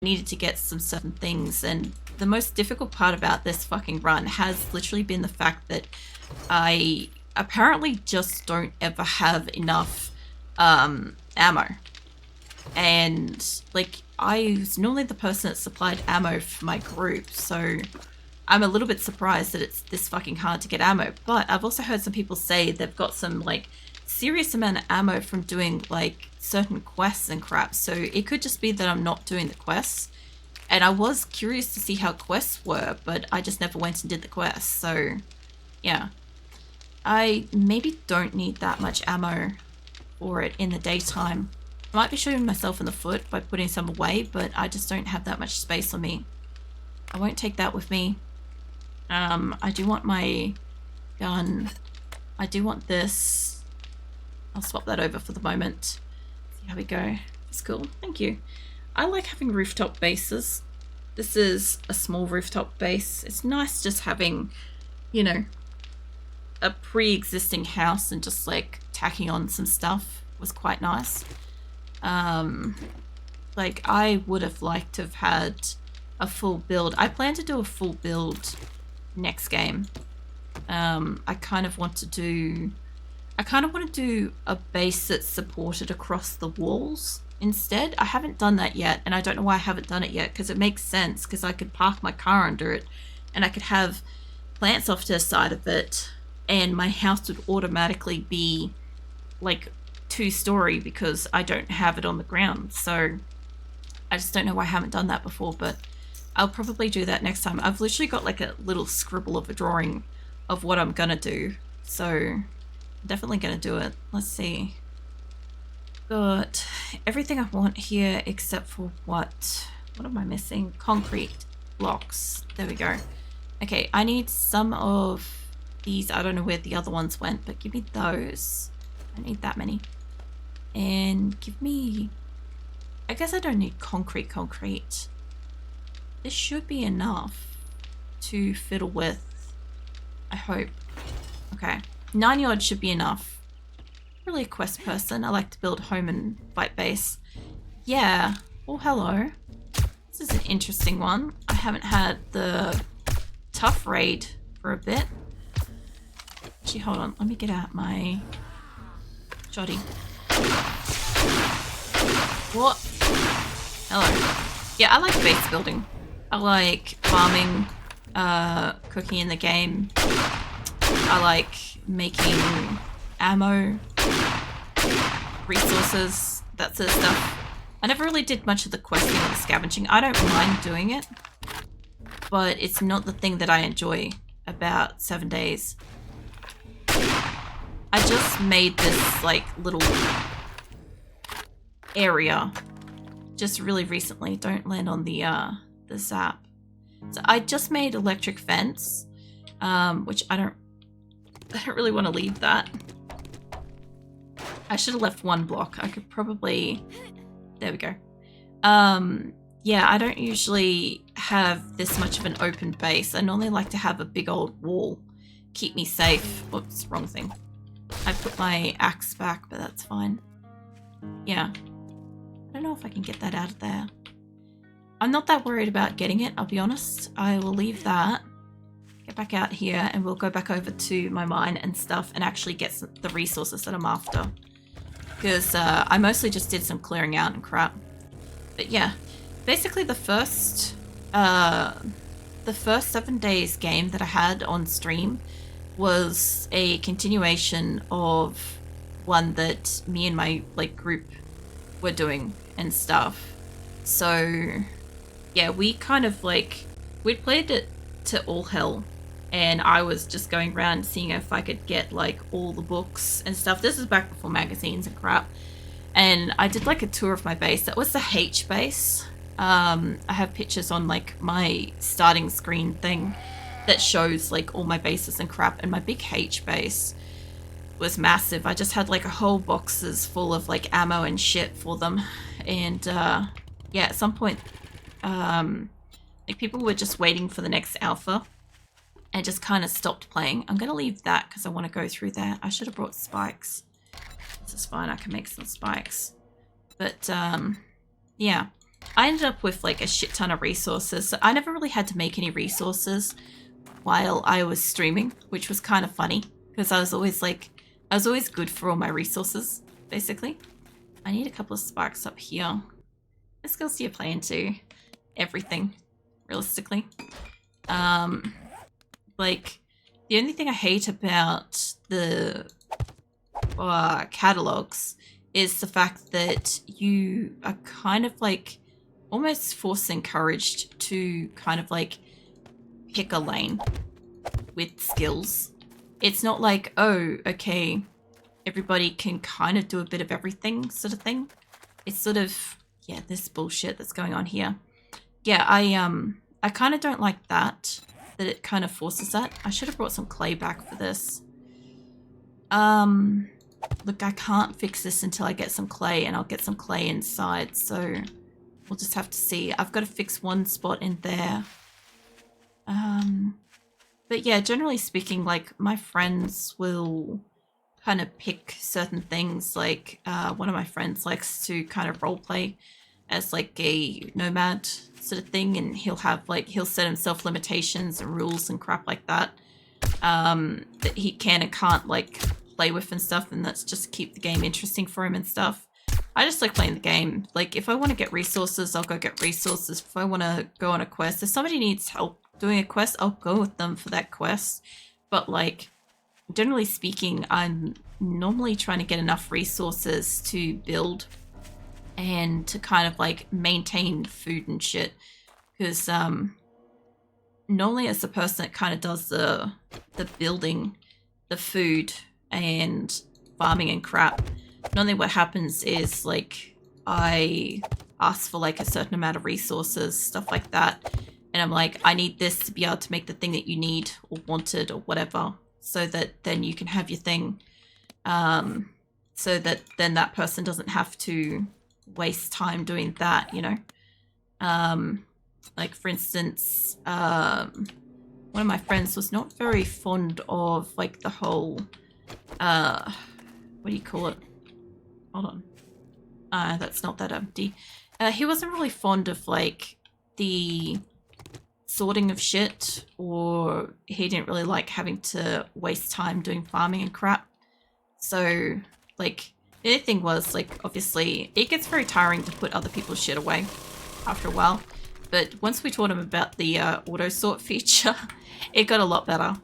needed to get some certain things, and the most difficult part about this fucking run has literally been the fact that I apparently just don't ever have enough ammo. And like, I was normally the person that supplied ammo for my group, so I'm a little bit surprised that it's this fucking hard to get ammo. But I've also heard some people say they've got some like serious amount of ammo from doing like certain quests and crap, so it could just be that I'm not doing the quests. And I was curious to see how quests were, but I just never went and did the quests, so yeah. I maybe don't need that much ammo for it in the daytime. I might be shooting myself in the foot by putting some away, but I just don't have that much space on me. I won't take that with me. I do want my gun. I do want this. I'll swap that over for the moment. See how we go. It's cool. Thank you. I like having rooftop bases. This is a small rooftop base. It's nice just having, you know, a pre-existing house and just like tacking on some stuff was quite nice. Like, I would have liked to have had a full build. I plan to do a full build next game. I kind of want to do a base that's supported across the walls instead. I haven't done that yet, and I don't know why I haven't done it yet, because it makes sense, because I could park my car under it and I could have plants off to the side of it, and my house would automatically be like 2-story because I don't have it on the ground. So I just don't know why I haven't done that before, but I'll probably do that next time. I've literally got like a little scribble of a drawing of what I'm gonna do, so I'm definitely gonna do it. Let's see. Got everything I want here except for what am I missing? Concrete blocks. There we go. Okay, I need some of these. I don't know where the other ones went, but give me those. I need that many. And give me... I guess I don't need concrete. This should be enough to fiddle with, I hope. Okay, 9 yards should be enough. Really a quest person. I like to build home and fight base. Yeah. Oh, hello. This is an interesting one. I haven't had the tough raid for a bit. Actually, hold on. Let me get out my shoddy. What? Hello. Yeah, I like base building. I like farming, cooking in the game. I like making ammo, resources, that sort of stuff. I never really did much of the questing or the scavenging. I don't mind doing it, but it's not the thing that I enjoy about 7 days. I just made this like little area just really recently. Don't land on the zap. So I just made electric fence, which I don't really want to leave that. I should have left one block. I could probably... There we go. Yeah, I don't usually have this much of an open base. I normally like to have a big old wall. Keep me safe. Oops, wrong thing. I put my axe back, but that's fine. Yeah. I don't know if I can get that out of there. I'm not that worried about getting it, I'll be honest. I will leave that. Get back out here and we'll go back over to my mine and stuff and actually get the resources that I'm after. Because I mostly just did some clearing out and crap. But yeah, basically the first 7 days game that I had on stream was a continuation of one that me and my like group were doing and stuff. So yeah, we kind of like, we'd played it to all hell, and I was just going around seeing if I could get like all the books and stuff. This is back before magazines and crap. And I did like a tour of my base. That was the H base. I have pictures on like my starting screen thing that shows like all my bases and crap, and my big H base was massive. I just had like a whole boxes full of like ammo and shit for them. And yeah, at some point like people were just waiting for the next alpha and just kind of stopped playing. I'm gonna leave that because I want to go through there. I should have brought spikes. This is fine, I can make some spikes. But yeah, I ended up with like a shit ton of resources. So I never really had to make any resources while I was streaming, which was kind of funny because I was always good for all my resources, basically. I need a couple of sparks up here. What skills do you play into? Everything, realistically. Like, the only thing I hate about the catalogs is the fact that you are kind of like almost forced encouraged to kind of like pick a lane with skills. It's not like, oh, okay, everybody can kind of do a bit of everything sort of thing. It's sort of, yeah, this bullshit that's going on here. Yeah, I kind of don't like that it kind of forces that. I should have brought some clay back for this. Look, I can't fix this until I get some clay, and I'll get some clay inside, so we'll just have to see. I've got to fix one spot in there. But yeah, generally speaking, like, my friends will kind of pick certain things. Like, one of my friends likes to kind of roleplay as like a nomad sort of thing, and he'll set himself limitations and rules and crap like that that he can and can't like play with and stuff, and that's just keep the game interesting for him and stuff. I just like playing the game. Like, if I want to get resources, I'll go get resources. If I want to go on a quest, if somebody needs help doing a quest, I'll go with them for that quest. But like, generally speaking, I'm normally trying to get enough resources to build and to kind of like maintain food and shit, because normally as the person that kind of does the building, the food and farming and crap, normally what happens is like I ask for like a certain amount of resources, stuff like that, and I'm like, I need this to be able to make the thing that you need or wanted or whatever, so that then you can have your thing, so that then that person doesn't have to waste time doing that, you know. Like, for instance, one of my friends was not very fond of like the whole what do you call it, hold on, that's not that empty. He wasn't really fond of like the sorting of shit, or he didn't really like having to waste time doing farming and crap. So like, the other thing was, like, obviously, it gets very tiring to put other people's shit away after a while. But once we taught him about the auto-sort feature, it got a lot better.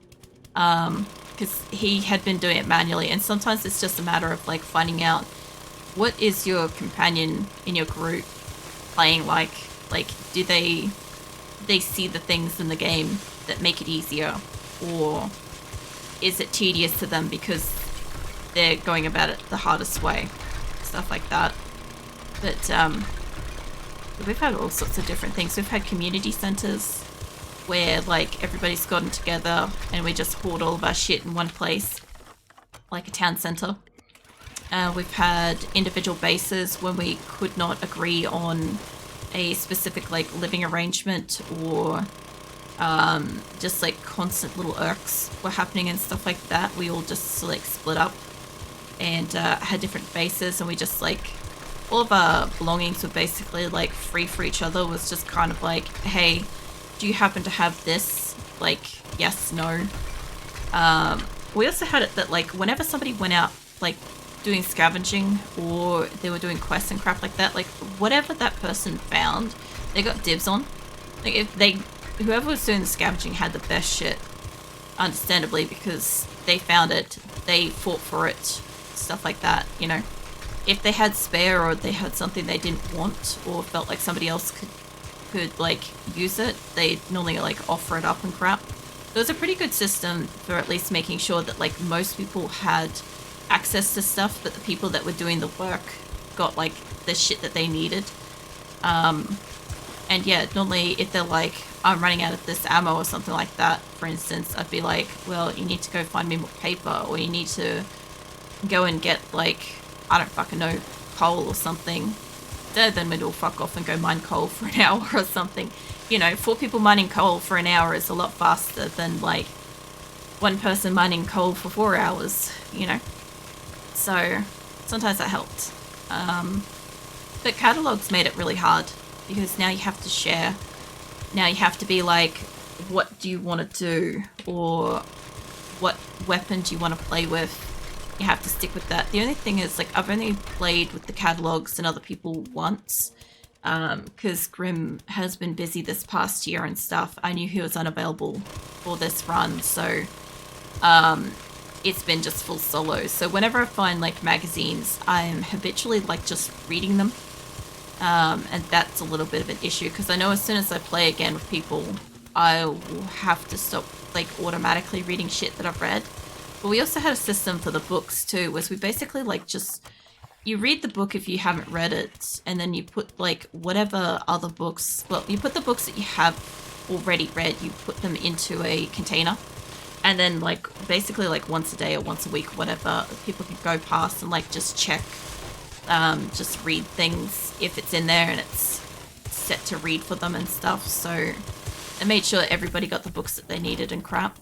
Because he had been doing it manually, and sometimes it's just a matter of, like, finding out what is your companion in your group playing like. Like, do they see the things in the game that make it easier? Or is it tedious to them because they're going about it the hardest way, stuff like that. But we've had all sorts of different things. We've had community centers where like everybody's gotten together and we just hoard all of our shit in one place, like a town center. We've had individual bases when we could not agree on a specific like living arrangement, or just like constant little irks were happening and stuff like that. We all just like split up and had different bases, and we just like, all of our belongings were basically like free for each other. It was just kind of like, hey, do you happen to have this? Like, yes, no. We also had it that like whenever somebody went out like doing scavenging, or they were doing quests and crap like that, like whatever that person found, they got dibs on. Like, if whoever was doing the scavenging had the best shit, understandably, because they found it, they fought for it, stuff like that, you know. If they had spare, or they had something they didn't want, or felt like somebody else could like use it, they normally like offer it up and crap. So it was a pretty good system for at least making sure that like most people had access to stuff, but the people that were doing the work got like the shit that they needed. And yeah, normally if they're like, I'm running out of this ammo or something like that, for instance, I'd be like, well, you need to go find me more paper, or you need to go and get like, I don't fucking know, coal or something. Then we'd all fuck off and go mine coal for an hour or something. You know, 4 people mining coal for an hour is a lot faster than like 1 person mining coal for 4 hours, you know. So sometimes that helped. But catalogs made it really hard. because now you have to share. Now you have to be like, what do you want to do? Or what weapon do you want to play with? You have to stick with that. The only thing is, like, I've only played with the catalogs and other people once, because Grim has been busy this past year and stuff. I knew he was unavailable for this run, so it's been just full solo. So whenever I find like magazines, I'm habitually like just reading them, and that's a little bit of an issue because I know as soon as I play again with people, I will have to stop like automatically reading shit that I've read. But we also had a system for the books too, was we basically like just, you read the book if you haven't read it, and then you put like whatever other books, well, you put the books that you have already read, you put them into a container, and then like basically like once a day or once a week or whatever, people can go past and like just check, just read things if it's in there and it's set to read for them and stuff. So I made sure everybody got the books that they needed and crap.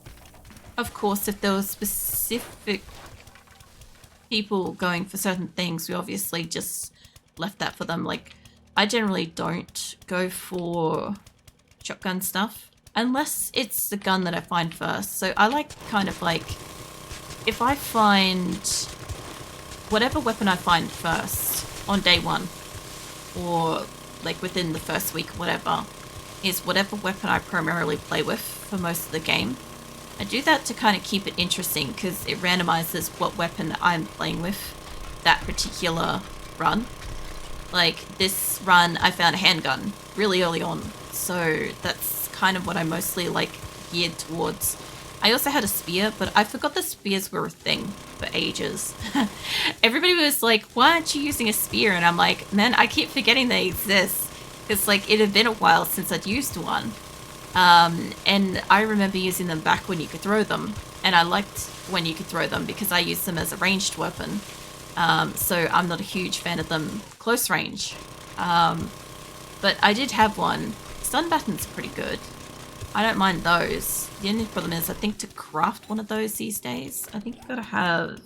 Of course, if there was specific people going for certain things, we obviously just left that for them. Like, I generally don't go for shotgun stuff unless it's the gun that I find first. So I like kind of like, if I find whatever weapon I find first on day one, or like within the first week, whatever, is whatever weapon I primarily play with for most of the game. I do that to kind of keep it interesting because it randomizes what weapon I'm playing with that particular run. Like this run, I found a handgun really early on, so that's kind of what I mostly like geared towards. I also had a spear, but I forgot the spears were a thing for ages. Everybody was like, why aren't you using a spear? And I'm like, man, I keep forgetting they exist because like it had been a while since I'd used one. And I remember using them back when you could throw them, and I liked when you could throw them because I used them as a ranged weapon. So I'm not a huge fan of them close range. But I did have one. Stun batten's pretty good. I don't mind those. The only problem is I think to craft one of those these days, I think you gotta have,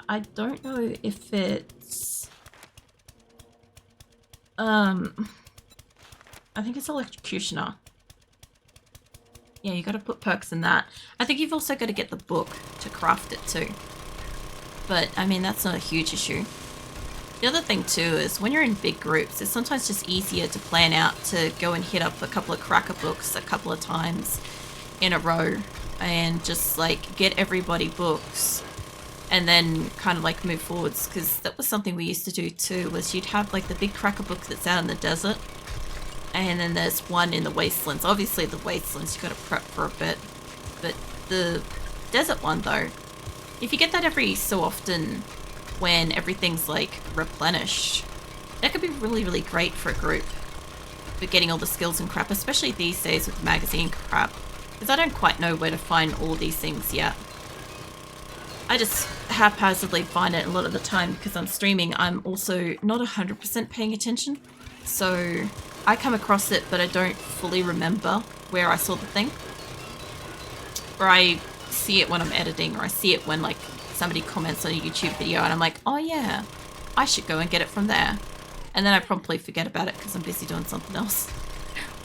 I don't know if it's, I think it's Electrocutioner. Yeah, you gotta put perks in that. I think you've also got to get the book to craft it too. But, I mean, that's not a huge issue. The other thing too is when you're in big groups, it's sometimes just easier to plan out to go and hit up a couple of cracker books a couple of times in a row and just like get everybody books and then kind of like move forwards, because that was something we used to do too, was you'd have like the big cracker book that's out in the desert, and then there's one in the wastelands. Obviously the wastelands you gotta prep for a bit, but the desert one though, if you get that every so often when everything's like replenished, that could be really, really great for a group for getting all the skills and crap, especially these days with magazine crap, because I don't quite know where to find all these things yet. I just haphazardly find it a lot of the time because I'm streaming. I'm also not 100% paying attention, so I come across it but I don't fully remember where I saw the thing, or I see it when I'm editing, or I see it when like somebody comments on a YouTube video and I'm like, oh yeah, I should go and get it from there, and then I promptly forget about it because I'm busy doing something else.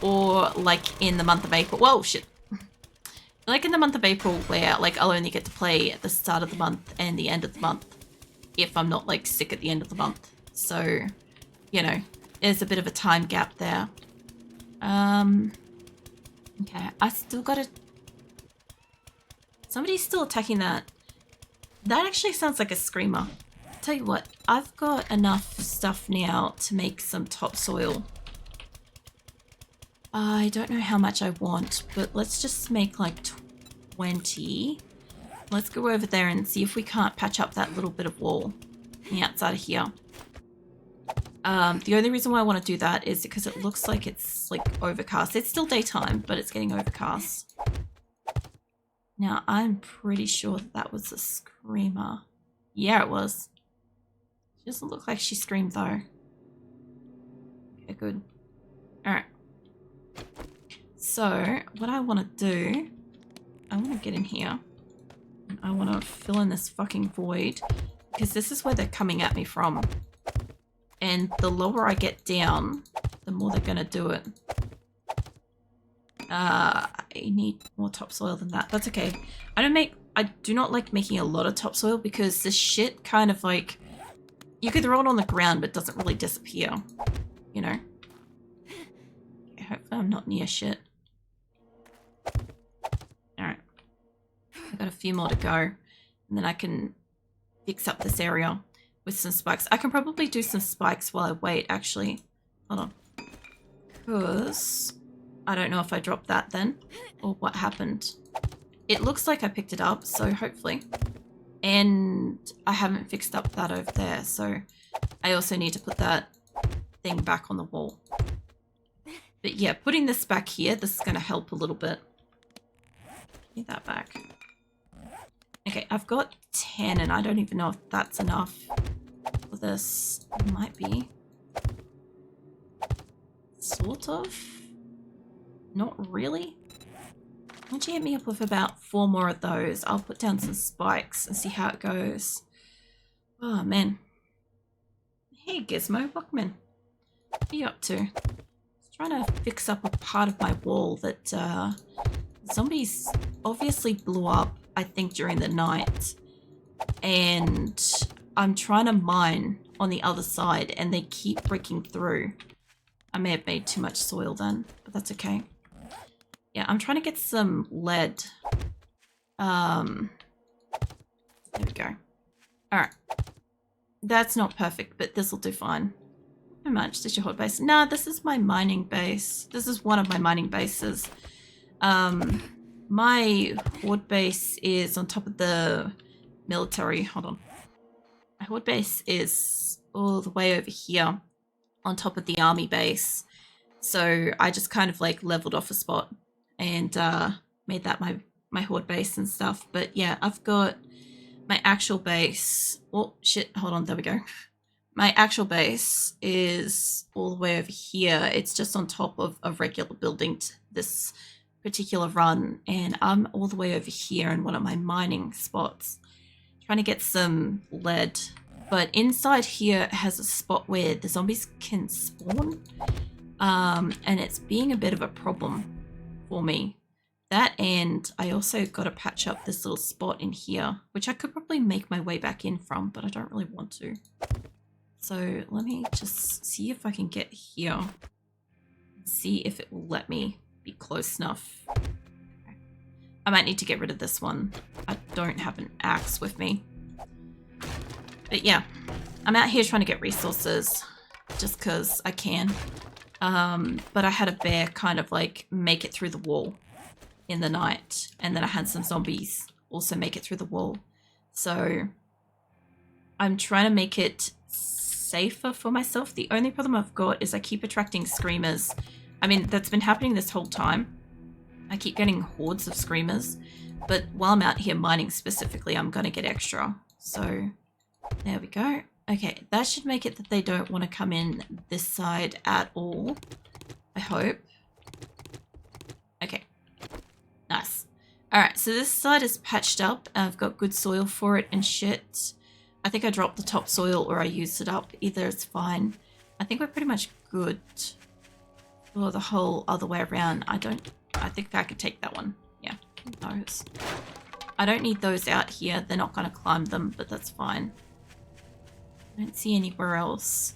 Or like in the month of April, whoa shit, like in the month of April where like I'll only get to play at the start of the month and the end of the month if I'm not like sick at the end of the month, so you know, there's a bit of a time gap there. Okay, I still got it. Somebody's still attacking that. That actually sounds like a screamer. Tell you what, I've got enough stuff now to make some topsoil. I don't know how much I want, but let's just make like 20. Let's go over there and see if we can't patch up that little bit of wall on the outside of here. The only reason why I want to do that is because it looks like it's like overcast. It's still daytime, but it's getting overcast. Now, I'm pretty sure that was a screamer. Yeah, it was. She doesn't look like she screamed though. Okay, good. Alright. So, what I want to do, I want to get in here. I want to fill in this fucking void, because this is where they're coming at me from. And the lower I get down, the more they're gonna do it. I need more topsoil than that. That's okay. I do not like making a lot of topsoil because this shit kind of like, you could throw it on the ground but it doesn't really disappear, you know? Okay, hopefully I'm not near shit. Alright. I've got a few more to go and then I can fix up this area with some spikes. I can probably do some spikes while I wait, actually. Hold on. Because I don't know if I dropped that then or what happened. It looks like I picked it up, so hopefully. And I haven't fixed up that over there, so I also need to put that thing back on the wall. But yeah, putting this back here, this is going to help a little bit. Get that back. Okay, I've got 10 and I don't even know if that's enough for this. It might be. Sort of. Not really. Once you hit me up with about 4 more of those, I'll put down some spikes and see how it goes. Oh, man. Hey, Gizmo, welcome in. What are you up to? I was trying to fix up a part of my wall that zombies obviously blew up, I think, during the night. And I'm trying to mine on the other side and they keep breaking through. I may have made too much soil then, but that's okay. Yeah, I'm trying to get some lead. There we go. Alright. That's not perfect, but this will do fine. How much is your horde base? Nah, this is my mining base. This is one of my mining bases. My horde base is on top of the military. Hold on. My horde base is all the way over here on top of the army base. So I just kind of like leveled off a spot and made that my horde base and stuff. But yeah, I've got my actual base. Oh shit, hold on, there we go. My actual base is all the way over here. It's just on top of a regular building, this particular run, and I'm all the way over here in one of my mining spots trying to get some lead. But inside here has a spot where the zombies can spawn, and it's being a bit of a problem for me. That, and I also got to patch up this little spot in here, which I could probably make my way back in from, but I don't really want to. So let me just see if I can get here, see if it will let me be close enough. Okay. I might need to get rid of this one. I don't have an axe with me. But yeah, I'm out here trying to get resources just because I can. But I had a bear kind of like make it through the wall in the night, and then I had some zombies also make it through the wall. So I'm trying to make it safer for myself. The only problem I've got is I keep attracting screamers. I mean, that's been happening this whole time. I keep getting hordes of screamers, but while I'm out here mining specifically, I'm going to get extra. So there we go. Okay, that should make it that they don't want to come in this side at all, I hope. Okay, nice. Alright, so this side is patched up. I've got good soil for it and shit. I think I dropped the topsoil or I used it up. Either it's fine. I think we're pretty much good. Or the whole other way around. I think I could take that one. Yeah, those. I don't need those out here. They're not going to climb them, but that's fine. I don't see anywhere else.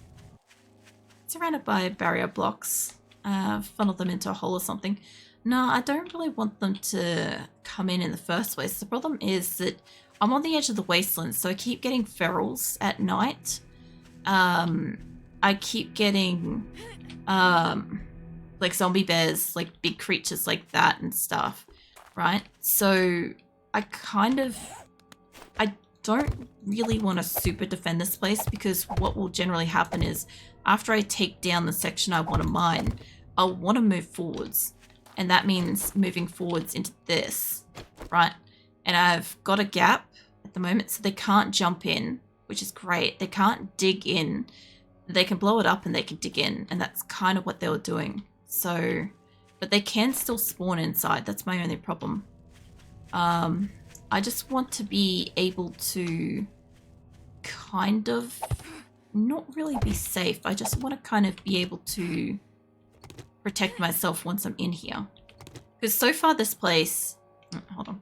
Surrounded by barrier blocks. Funnel them into a hole or something. No, I don't really want them to come in the first place. The problem is that I'm on the edge of the wasteland, so I keep getting ferals at night. I keep getting like zombie bears, like big creatures like that and stuff, right? So I don't really want to super defend this place, because what will generally happen is after I take down the section I want to mine, I'll want to move forwards. And that means moving forwards into this, right? And I've got a gap at the moment, so they can't jump in, which is great. They can't dig in. They can blow it up and they can dig in, and that's kind of what they were doing. So, but they can still spawn inside. That's my only problem. I just want to be able to kind of not really be safe. I just want to kind of be able to protect myself once I'm in here. Because so far this place... hold on.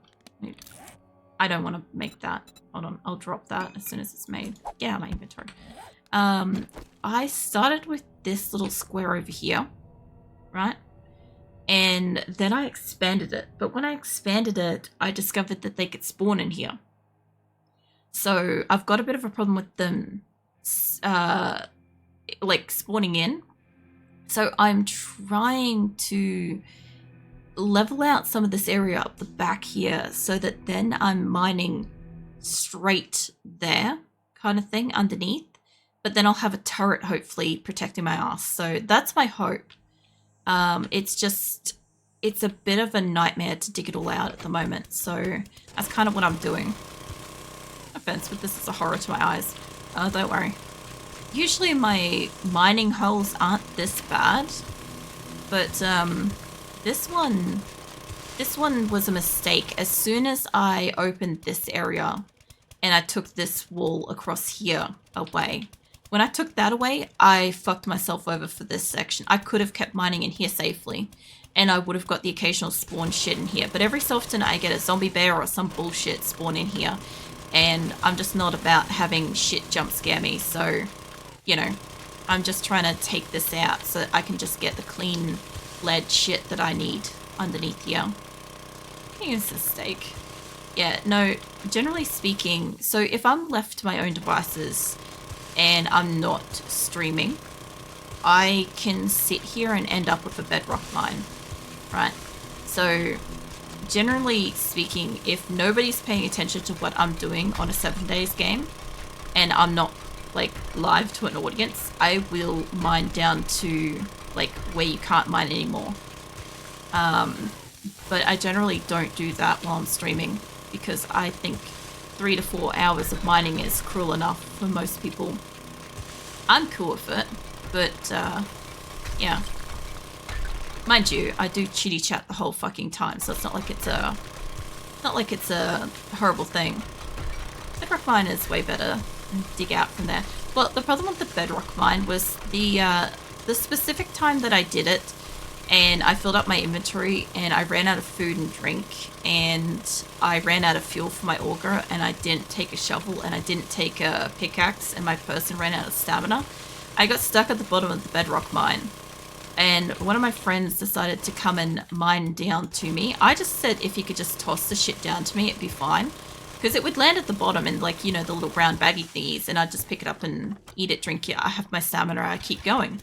I don't want to make that. Hold on. I'll drop that as soon as it's made. Get out of my inventory. I started with this little square over here. Right? And then I expanded it. But when I expanded it, I discovered that they could spawn in here. So I've got a bit of a problem with them like spawning in. So I'm trying to level out some of this area up the back here so that then I'm mining straight there kind of thing underneath. But then I'll have a turret hopefully protecting my ass. So that's my hope. It's a bit of a nightmare to dig it all out at the moment. So that's kind of what I'm doing. No offense, but this is a horror to my eyes. Don't worry. Usually my mining holes aren't this bad. But this one was a mistake. As soon as I opened this area and I took this wall across here away, when I took that away, I fucked myself over for this section. I could have kept mining in here safely, and I would have got the occasional spawn shit in here. But every so often I get a zombie bear or some bullshit spawn in here, and I'm just not about having shit jump scare me. So, you know, I'm just trying to take this out so that I can just get the clean lead shit that I need underneath here. I think it's a steak. Yeah, no, generally speaking, so if I'm left to my own devices and I'm not streaming, I can sit here and end up with a bedrock mine, right? So generally speaking, if nobody's paying attention to what I'm doing on a 7 days game and I'm not like live to an audience, I will mine down to like where you can't mine anymore. But I generally don't do that while I'm streaming because I think 3 to 4 hours of mining is cruel enough for most people. I'm cool with it, but yeah. Mind you, I do chitty chat the whole fucking time, so it's not like it's a horrible thing. Bedrock mine is way better and dig out from there. Well, the problem with the bedrock mine was the specific time that I did it, and I filled up my inventory and I ran out of food and drink and I ran out of fuel for my auger and I didn't take a shovel and I didn't take a pickaxe and my person ran out of stamina. I got stuck at the bottom of the bedrock mine and one of my friends decided to come and mine down to me. I just said if he could just toss the shit down to me, it'd be fine. Because it would land at the bottom and like, you know, the little brown baggy thingies and I'd just pick it up and eat it, drink it. I have my stamina, I keep going,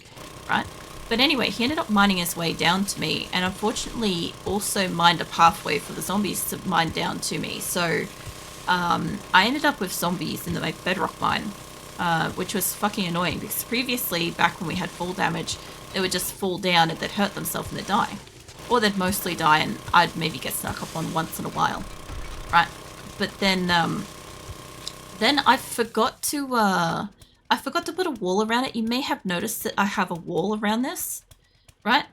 right? But anyway, he ended up mining his way down to me and unfortunately also mined a pathway for the zombies to mine down to me. So I ended up with zombies in the bedrock mine, which was fucking annoying because previously, back when we had fall damage, they would just fall down and they'd hurt themselves and they'd die. Or they'd mostly die and I'd maybe get snuck up on once in a while, right? But then I forgot to put a wall around it. You may have noticed that I have a wall around this, right?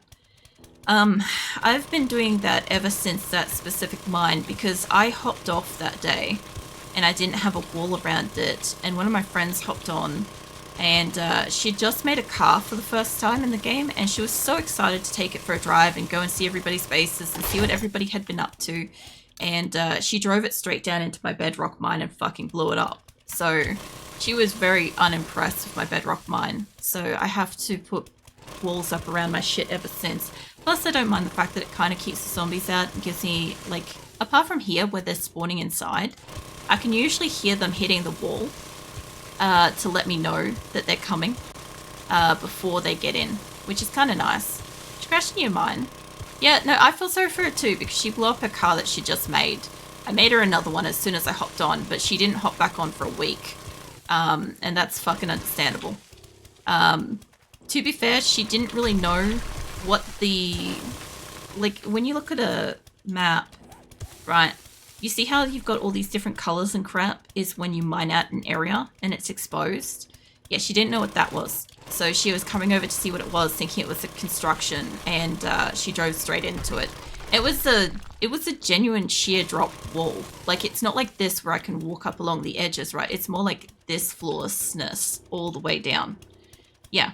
I've been doing that ever since that specific mine because I hopped off that day and I didn't have a wall around it. And one of my friends hopped on and she just made a car for the first time in the game and she was so excited to take it for a drive and go and see everybody's faces and see what everybody had been up to. And she drove it straight down into my bedrock mine and fucking blew it up. So she was very unimpressed with my bedrock mine. So I have to put walls up around my shit ever since. Plus I don't mind the fact that it kind of keeps the zombies out and gives me, like, apart from here where they're spawning inside, I can usually hear them hitting the wall to let me know that they're coming before they get in, which is kind of nice. Did you crash into your mine? Yeah, no, I feel sorry for it too because she blew up her car that she just made. I made her another one as soon as I hopped on, but she didn't hop back on for a week. And that's fucking understandable. To be fair, she didn't really know what the... Like, when you look at a map, right, you see how you've got all these different colors and crap is when you mine out an area and it's exposed? Yeah, she didn't know what that was. So she was coming over to see what it was, thinking it was a construction, and she drove straight into it. It was a genuine sheer drop wall. Like, it's not like this where I can walk up along the edges, right? It's more like this flawlessness all the way down. Yeah,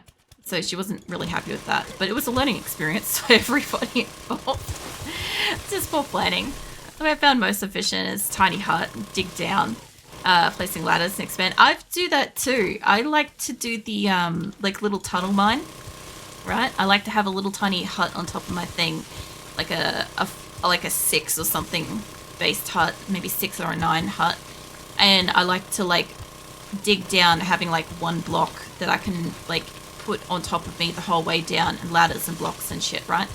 So she wasn't really happy with that. But it was a learning experience for everybody involved. Just poor planning. The way I found most efficient is tiny hut, dig down, placing ladders and expand. I do that too. I like to do the like little tunnel mine, right? I like to have a little tiny hut on top of my thing, like a 6 or something based hut, maybe 6 or a 9 hut. And I like to like dig down, having like one block that I can like put on top of me the whole way down, and ladders and blocks and shit, right?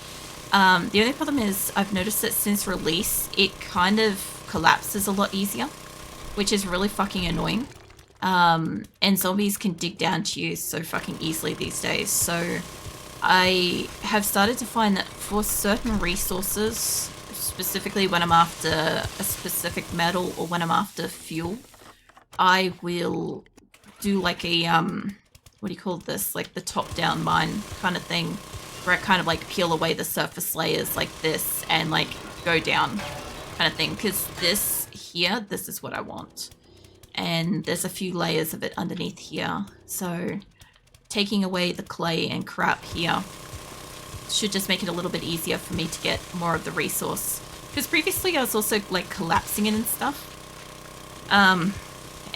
The only problem is I've noticed that since release, it kind of collapses a lot easier, which is really fucking annoying. And zombies can dig down to you so fucking easily these days. So I have started to find that for certain resources, specifically when I'm after a specific metal or when I'm after fuel, I will do like a, what do you call this? Like the top-down mine kind of thing, where I kind of like peel away the surface layers like this and like go down kind of thing. Because this here, this is what I want. And there's a few layers of it underneath here. So taking away the clay and crap here should just make it a little bit easier for me to get more of the resource. Because previously I was also like collapsing it and stuff.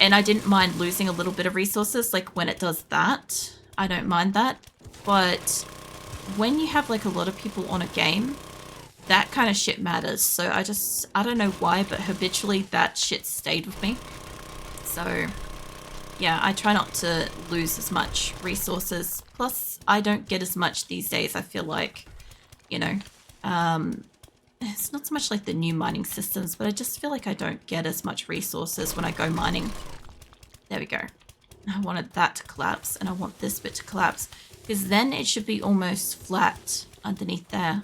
And I didn't mind losing a little bit of resources, like when it does that. I don't mind that. But when you have like a lot of people on a game, that kind of shit matters. So I don't know why, but habitually that shit stayed with me. So yeah, I try not to lose as much resources. Plus, I don't get as much these days, I feel like. You know, it's not so much like the new mining systems, but I just feel like I don't get as much resources when I go mining. There we go. I wanted that to collapse, and I want this bit to collapse, because then it should be almost flat underneath there.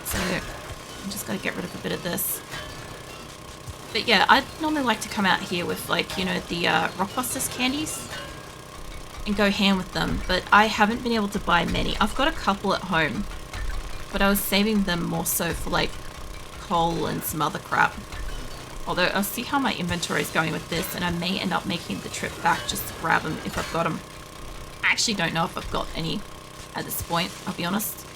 So I'm just going to get rid of a bit of this. But yeah, I normally like to come out here with, like, you know, the Rockbusters candies and go ham with them, but I haven't been able to buy many. I've got a couple at home, but I was saving them more so for like coal and some other crap. Although I'll see how my inventory is going with this, and I may end up making the trip back just to grab them if I've got them. I actually don't know if I've got any at this point, I'll be honest.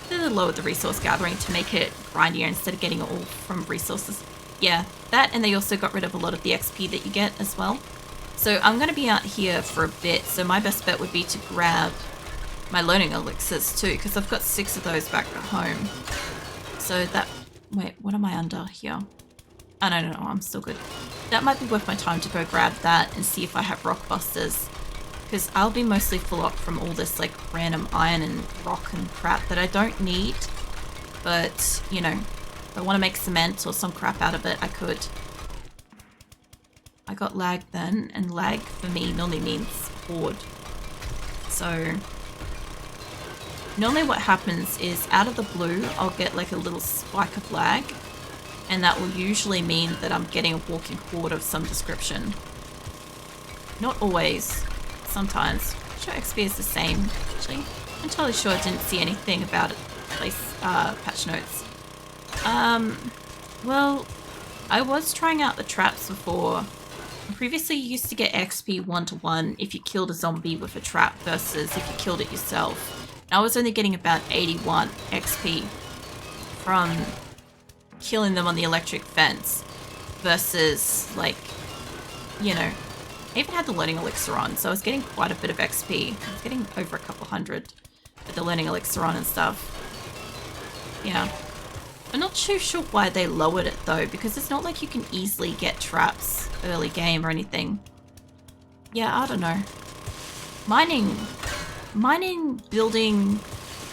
They lowered the resource gathering to make it grindier instead of getting it all from resources. Yeah, that, and they also got rid of a lot of the XP that you get as well. So I'm going to be out here for a bit, so my best bet would be to grab my learning elixirs too, because I've got 6 of those back at home. So that... Wait, what am I under here? Oh, no, I'm still good. That might be worth my time to go grab that and see if I have Rockbusters, because I'll be mostly full up from all this like random iron and rock and crap that I don't need. But, you know, if I want to make cement or some crap out of it, I could. I got lag then, and lag for me normally means horde. So normally what happens is out of the blue, I'll get like a little spike of lag, and that will usually mean that I'm getting a walking horde of some description. Not always, sometimes. I'm sure XP is the same, actually. I'm entirely sure I didn't see anything about it, patch notes. Well, I was trying out the traps before. Previously, you used to get XP 1-to-1 if you killed a zombie with a trap versus if you killed it yourself. And I was only getting about 81 XP from killing them on the electric fence versus, like, you know, I even had the learning elixir on, so I was getting quite a bit of XP. I was getting over a couple hundred with the learning elixir on and stuff. Yeah. I'm not too sure why they lowered it though, because it's not like you can easily get traps early game or anything. Yeah, I don't know. Mining, building,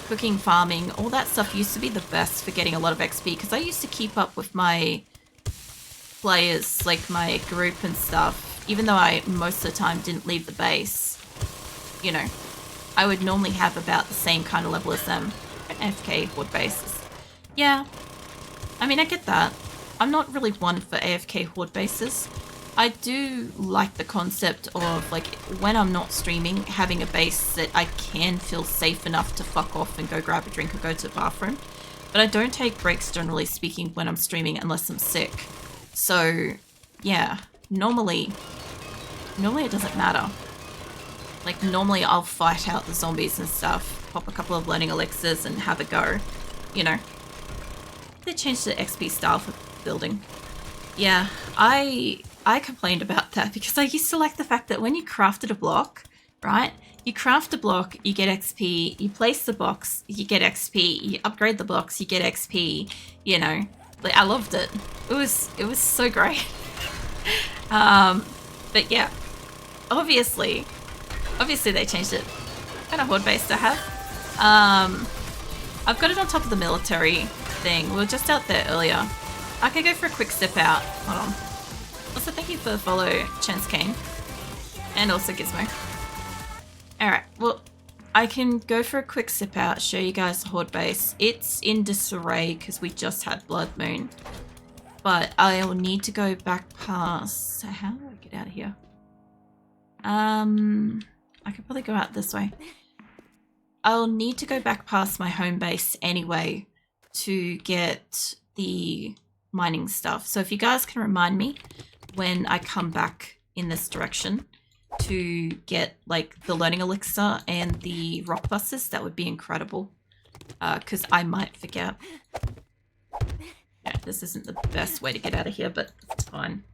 cooking, farming, all that stuff used to be the best for getting a lot of XP, because I used to keep up with my players, like my group and stuff, even though I most of the time didn't leave the base. You know, I would normally have about the same kind of level as them. AFK horde bases. Yeah, I mean, I get that. I'm not really one for AFK horde bases. I do like the concept of, like, when I'm not streaming, having a base that I can feel safe enough to fuck off and go grab a drink or go to the bathroom. But I don't take breaks, generally speaking, when I'm streaming unless I'm sick. So, yeah, normally it doesn't matter. Like, normally I'll fight out the zombies and stuff, pop a couple of learning elixirs and have a go, you know. They changed the XP style for building. Yeah, I complained about that because I used to like the fact that when you crafted a block, right? You craft a block, you get XP, you place the box, you get XP, you upgrade the box, you get XP, you know. Like, I loved it. It was so great. But yeah, obviously they changed it. What kind of horde base do I have? I've got it on top of the military thing. We were just out there earlier. I could go for a quick step out. Hold on. Also, thank you for the follow, Chance Kane. And also Gizmo. Alright, well, I can go for a quick step out, show you guys the horde base. It's in disarray because we just had Blood Moon. But I will need to go back past... So how do I get out of here? I could probably go out this way. I'll need to go back past my home base anyway to get the mining stuff. So if you guys can remind me when I come back in this direction to get like the learning elixir and the rock busters, that would be incredible. Because I might forget. Yeah, this isn't the best way to get out of here, but it's fine.